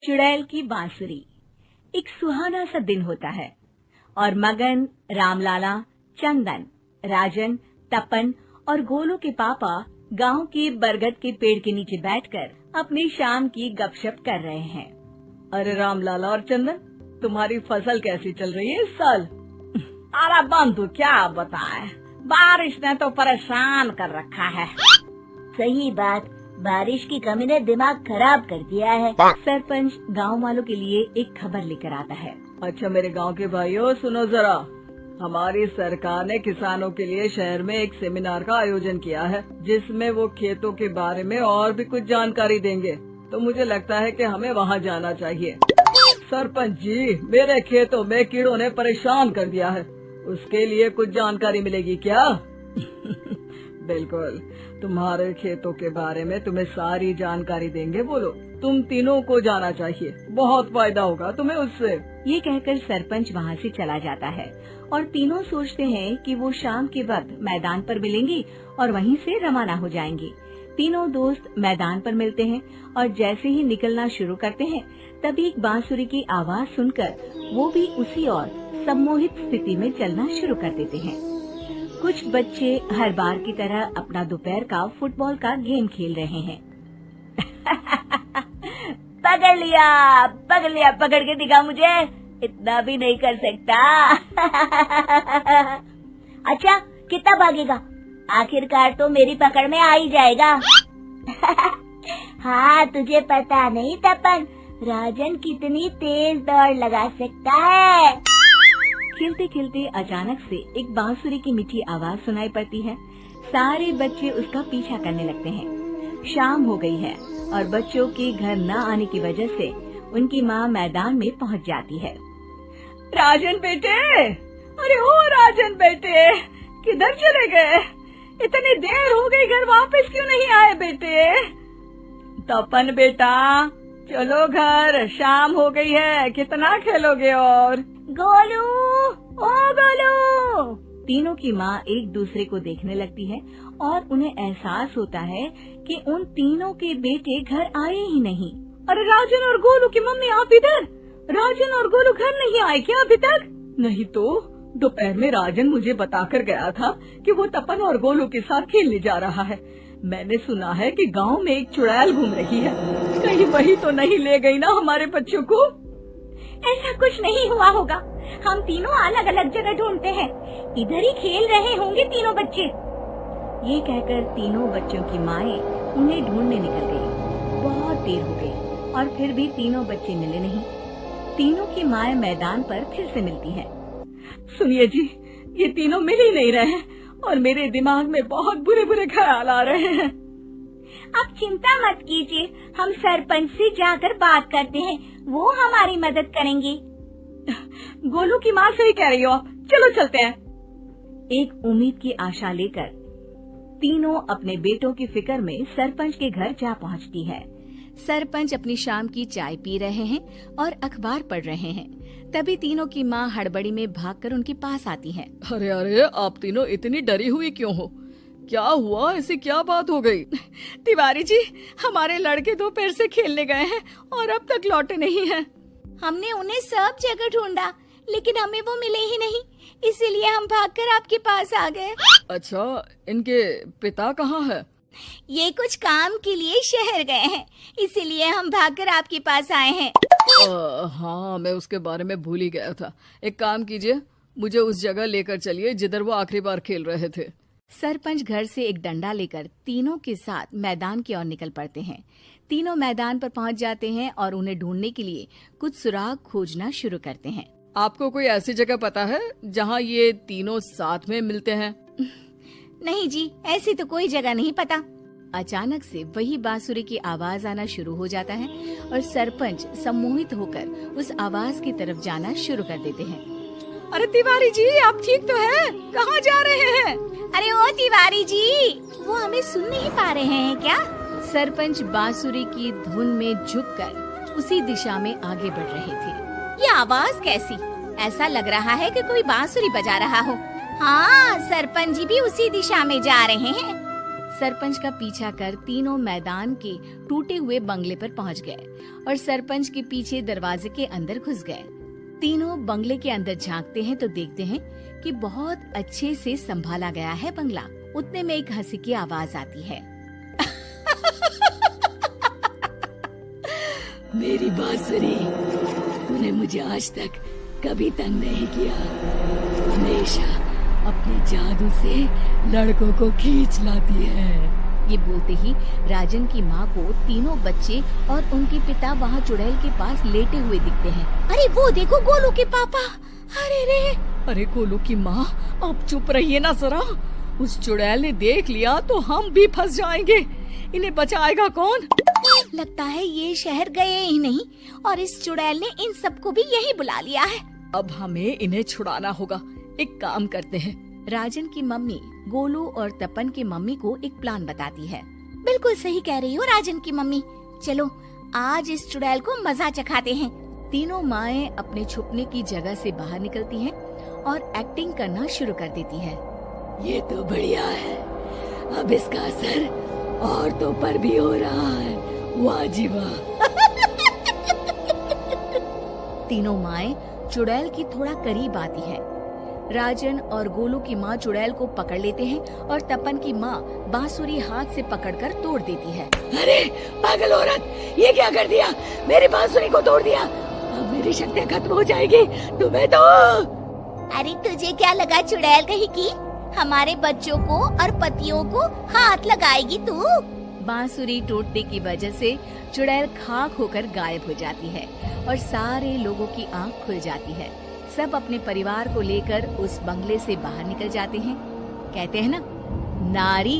चुड़ैल की बांसुरी। एक सुहाना सा दिन होता है और मगन, रामलाला, चंदन, राजन, तपन और गोलू के पापा गांव के बरगद के पेड़ के नीचे बैठकर अपनी शाम की गपशप कर रहे हैं। अरे रामलाला और चंदन, तुम्हारी फसल कैसी चल रही है इस साल? अरे बंधु, क्या बताए, बारिश ने तो परेशान कर रखा है। सही बात, बारिश की कमी ने दिमाग खराब कर दिया है। सरपंच गांव वालों के लिए एक खबर लेकर आता है। अच्छा मेरे गांव के भाइयों, सुनो जरा, हमारी सरकार ने किसानों के लिए शहर में एक सेमिनार का आयोजन किया है, जिसमें वो खेतों के बारे में और भी कुछ जानकारी देंगे। तो मुझे लगता है कि हमें वहाँ जाना चाहिए। सरपंच जी, मेरे खेतों में कीड़ों ने परेशान कर दिया है, उसके लिए कुछ जानकारी मिलेगी क्या? बिल्कुल, तुम्हारे खेतों के बारे में तुम्हें सारी जानकारी देंगे। बोलो, तुम तीनों को जाना चाहिए, बहुत फायदा होगा तुम्हें उससे। ये कहकर सरपंच वहाँ से चला जाता है और तीनों सोचते हैं कि वो शाम के वक्त मैदान पर मिलेंगे और वहीं से रवाना हो जाएंगे। तीनों दोस्त मैदान पर मिलते हैं और जैसे ही निकलना शुरू करते हैं तभी एक बांसुरी की आवाज सुनकर वो भी उसी ओर सम्मोहित स्थिति में चलना शुरू कर देते हैं। कुछ बच्चे हर बार की तरह अपना दोपहर का फुटबॉल का गेम खेल रहे हैं। पकड़ लिया, पकड़ के दिखा मुझे, इतना भी नहीं कर सकता। अच्छा, कितना भागेगा? आखिरकार तो मेरी पकड़ में आ ही जाएगा। हाँ, तुझे पता नहीं तपन, राजन कितनी तेज दौड़ लगा सकता है। खेलते खेलते अचानक से एक बांसुरी की मीठी आवाज सुनाई पड़ती है। सारे बच्चे उसका पीछा करने लगते हैं। शाम हो गई है और बच्चों के घर न आने की वजह से उनकी माँ मैदान में पहुँच जाती है। राजन बेटे, अरे ओ राजन बेटे, किधर चले गए? इतनी देर हो गई, घर वापस क्यों नहीं आए बेटे? तपन बेटा, चलो घर, शाम हो गई है, कितना खेलोगे? और गोलू, ओ गोलू! तीनों की माँ एक दूसरे को देखने लगती है और उन्हें एहसास होता है कि उन तीनों के बेटे घर आए ही नहीं। अरे राजन और गोलू की मम्मी, आप इधर? राजन और गोलू घर नहीं आए क्या अभी तक? नहीं तो दोपहर में राजन मुझे बताकर गया था कि वो तपन और गोलू के साथ खेलने जा रहा है। मैंने सुना है कि गांव में एक चुड़ैल घूम रही है, कहीं वही तो नहीं ले गई ना हमारे बच्चों को? ऐसा कुछ नहीं हुआ होगा, हम तीनों अलग अलग जगह ढूंढते हैं, इधर ही खेल रहे होंगे तीनों बच्चे। ये कहकर तीनों बच्चों की माएं उन्हें ढूंढने निकल गयी। बहुत देर हो गई और फिर भी तीनों बच्चे मिले नहीं। तीनों की माएं मैदान पर फिर से मिलती हैं। सुनिए जी, ये तीनों मिल ही नहीं रहे और मेरे दिमाग में बहुत बुरे बुरे ख्याल आ रहे हैं। आप चिंता मत कीजिए, हम सरपंच से जाकर बात करते हैं, वो हमारी मदद करेंगे। गोलू की माँ सही कह रही हो, चलो चलते हैं। एक उम्मीद की आशा लेकर तीनों अपने बेटों की फिक्र में सरपंच के घर जा पहुंचती है। सरपंच अपनी शाम की चाय पी रहे हैं और अखबार पढ़ रहे हैं। तभी तीनों की माँ हड़बड़ी में भागकर उनके पास आती है। अरे अरे, आप तीनों इतनी डरी हुई क्यों हो? क्या हुआ? ऐसी क्या बात हो गई? तिवारी जी, हमारे लड़के दोपहर से खेलने गए हैं और अब तक लौटे नहीं हैं। हमने उन्हें सब जगह ढूंढा, लेकिन हमें वो मिले ही नहीं, इसीलिए हम भागकर आपके पास आ गए। अच्छा, इनके पिता कहाँ है? ये कुछ काम के लिए शहर गए हैं, इसीलिए हम भागकर आपके पास आए हैं। हाँ, मैं उसके बारे में भूल ही गया था। एक काम कीजिए, मुझे उस जगह लेकर चलिए जिधर वो आखिरी बार खेल रहे थे। सरपंच घर से एक डंडा लेकर तीनों के साथ मैदान की ओर निकल पड़ते हैं। तीनों मैदान पर पहुंच जाते हैं और उन्हें ढूंढने के लिए कुछ सुराग खोजना शुरू करते हैं। आपको कोई ऐसी जगह पता है जहाँ ये तीनों साथ में मिलते हैं? नहीं जी, ऐसी तो कोई जगह नहीं पता। अचानक से वही बांसुरी की आवाज आना शुरू हो जाता है और सरपंच सम्मोहित होकर उस आवाज की तरफ जाना शुरू कर देते हैं। अरे तिवारी जी, आप ठीक तो हैं? कहाँ जा रहे हैं? अरे ओ तिवारी जी, वो हमें सुन नहीं पा रहे हैं क्या? सरपंच बांसुरी की धुन में झुककर उसी दिशा में आगे बढ़ रहे थे। ये आवाज कैसी? ऐसा लग रहा है कि कोई बांसुरी बजा रहा हो। हाँ, सरपंच जी भी उसी दिशा में जा रहे हैं। सरपंच का पीछा कर तीनों मैदान के टूटे हुए बंगले पर पहुंच गए और सरपंच के पीछे दरवाजे के अंदर घुस गए। तीनों बंगले के अंदर झांकते हैं तो देखते हैं कि बहुत अच्छे से संभाला गया है बंगला। उतने में एक हंसी की आवाज आती है। मेरी बांसुरी, तूने मुझे आज तक कभी तंग नहीं किया। हमेशा अपने जादू से लड़कों को खींच लाती है। ये बोलते ही राजन की माँ को तीनों बच्चे और उनके पिता वहाँ चुड़ैल के पास लेटे हुए दिखते हैं। अरे वो देखो गोलू के पापा। अरे रे, अरे गोलू की माँ, अब चुप रहिए ना जरा। उस चुड़ैल ने देख लिया तो हम भी फंस जाएंगे। इन्हें बचाएगा कौन? लगता है ये शहर गए ही नहीं और इस चुड़ैल ने इन सबको भी यही बुला लिया है। अब हमें इन्हें छुड़ाना होगा। एक काम करते हैं। राजन की मम्मी गोलू और तपन की मम्मी को एक प्लान बताती है। बिल्कुल सही कह रही हो राजन की मम्मी। चलो आज इस चुड़ैल को मजा चखाते हैं। तीनों माएं अपने छुपने की जगह से बाहर निकलती हैं और एक्टिंग करना शुरू कर देती है। ये तो बढ़िया है। अब इसका असर औरतों पर भी हो रहा है। वाह जी वाह। तीनों माएं चुड़ैल की थोड़ा करीब आती है। राजन और गोलू की माँ चुड़ैल को पकड़ लेते हैं और तपन की माँ बांसुरी हाथ से पकड़कर तोड़ देती है। अरे पागल औरत, ये क्या कर दिया? मेरी बांसुरी को तोड़ दिया। अब मेरी शक्तियाँ खत्म हो जाएगी। तुम्हें तो अरे तुझे क्या लगा चुड़ैल कहीं की हमारे बच्चों को और पतियों को हाथ लगाएगी तू? बांसुरी टूटने की वजह से चुड़ैल खाक होकर गायब हो जाती है और सारे लोगों की आंख खुल जाती है। सब अपने परिवार को लेकर उस बंगले से बाहर निकल जाते हैं। कहते हैं ना, नारी